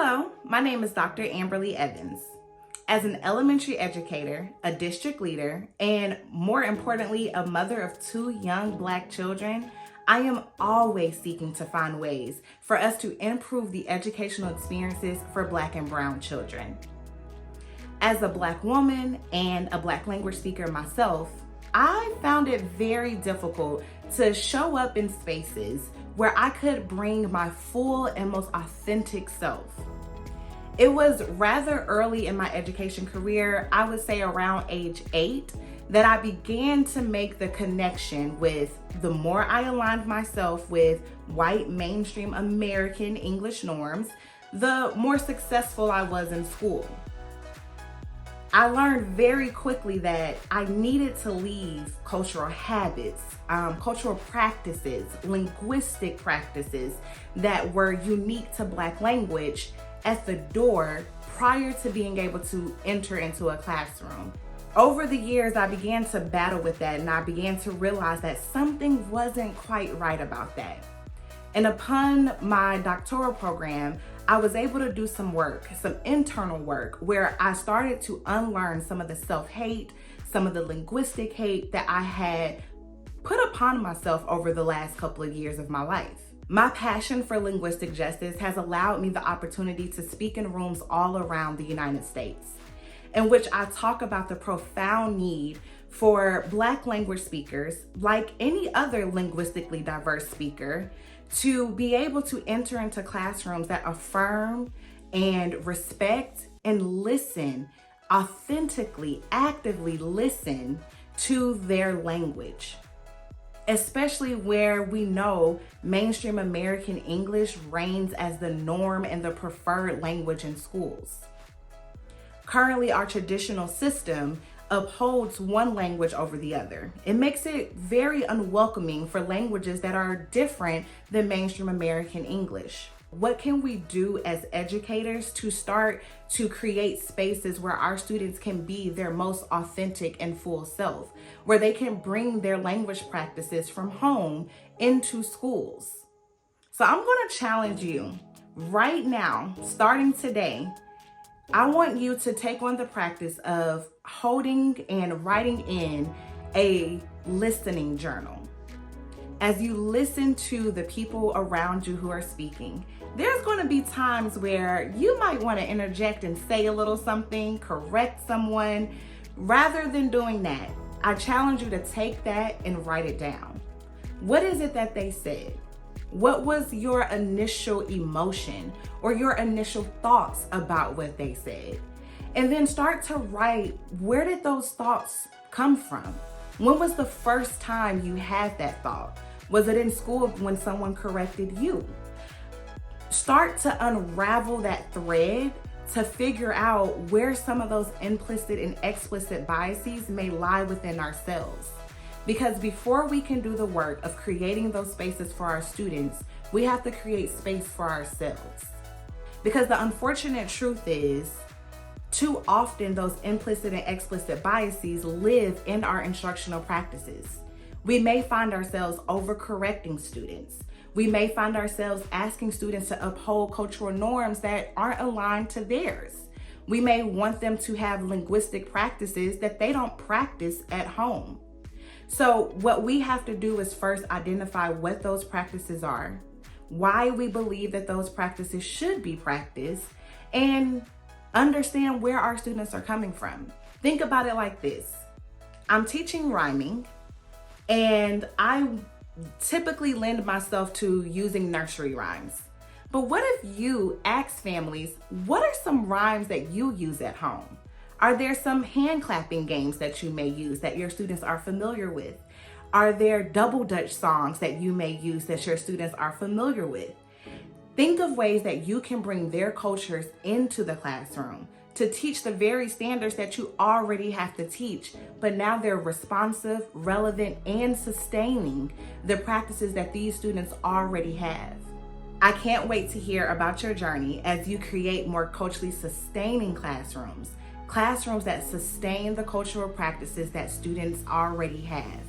Hello, my name is Dr. Amberly Evans. As an elementary educator, a district leader, and more importantly, a mother of 2 young Black children, I am always seeking to find ways for us to improve the educational experiences for Black and Brown children. As a Black woman and a Black language speaker myself, I found it very difficult to show up in spaces where I could bring my full and most authentic self. It was rather early in my education career, I would say around age 8, that I began to make the connection with the more I aligned myself with white mainstream American English norms, the more successful I was in school. I learned very quickly that I needed to leave cultural habits, cultural practices, linguistic practices that were unique to Black language at the door prior to being able to enter into a classroom. Over the years, I began to battle with that, and I began to realize that something wasn't quite right about that. And upon my doctoral program, I was able to do some work, some internal work, where I started to unlearn some of the self-hate, some of the linguistic hate that I had put upon myself over the last couple of years of my life. My passion for linguistic justice has allowed me the opportunity to speak in rooms all around the United States, in which I talk about the profound need for Black language speakers, like any other linguistically diverse speaker, to be able to enter into classrooms that affirm and respect and listen, authentically, actively listen to their language. Especially where we know mainstream American English reigns as the norm and the preferred language in schools. Currently, our traditional system upholds one language over the other. It makes it very unwelcoming for languages that are different than mainstream American English. What can we do as educators to start to create spaces where our students can be their most authentic and full self, where they can bring their language practices from home into schools? So I'm going to challenge you right now, starting today. I want you to take on the practice of holding and writing in a listening journal. As you listen to the people around you who are speaking, there's going to be times where you might want to interject and say a little something, correct someone. Rather than doing that, I challenge you to take that and write it down. What is it that they said? What was your initial emotion or your initial thoughts about what they said? And then start to write, where did those thoughts come from? When was the first time you had that thought? Was it in school when someone corrected you? Start to unravel that thread to figure out where some of those implicit and explicit biases may lie within ourselves. Because before we can do the work of creating those spaces for our students, we have to create space for ourselves. Because the unfortunate truth is, too often those implicit and explicit biases live in our instructional practices. We may find ourselves overcorrecting students. We may find ourselves asking students to uphold cultural norms that aren't aligned to theirs. We may want them to have linguistic practices that they don't practice at home. So what we have to do is first identify what those practices are, why we believe that those practices should be practiced, and understand where our students are coming from. Think about it like this. I'm teaching rhyming, and I typically lend myself to using nursery rhymes. But what if you ask families, what are some rhymes that you use at home? Are there some hand clapping games that you may use that your students are familiar with? Are there double Dutch songs that you may use that your students are familiar with? Think of ways that you can bring their cultures into the classroom to teach the very standards that you already have to teach, but now they're responsive, relevant, and sustaining the practices that these students already have. I can't wait to hear about your journey as you create more culturally sustaining classrooms that sustain the cultural practices that students already have.